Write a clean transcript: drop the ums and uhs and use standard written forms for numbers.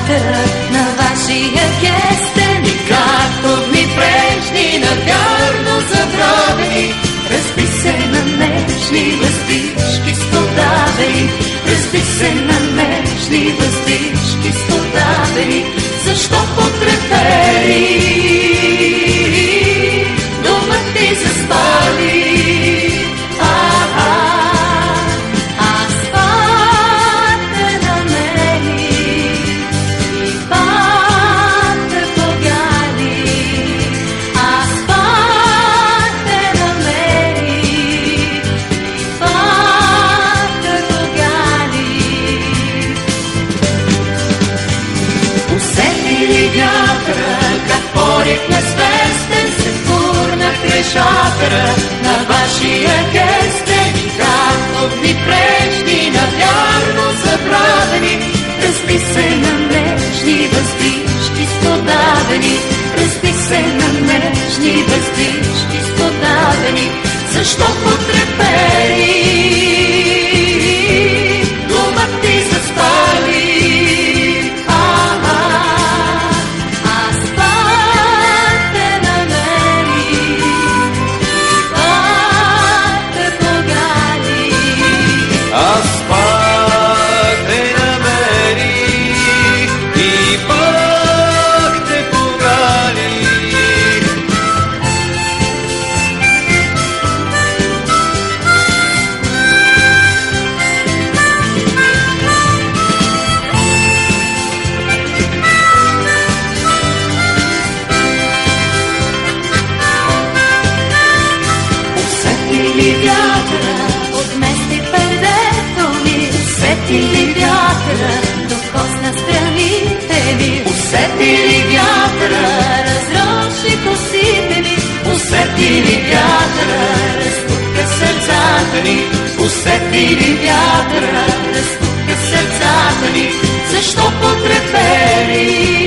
вятъра на вашия кестен. И както дни прежни, навярно забравени, разби се на нежни въздишки стодавени, разби се на нежни въздишки стодавени. Защо потрепери дома ти заспали? На вашия кестен. И както дни прежни, навярно забравени, разби се на нежни въздишки стодавени, разби се на нежни въздишки стодавени. Защо потрепери дома ти заспали? Усети ли вятъра докосна страните ми? Усети ли вятъра разроши косите ми? Усети ли вятъра разпука сърцата ни? Усети ли вятъра разпука сърцата ни? Защо потрепери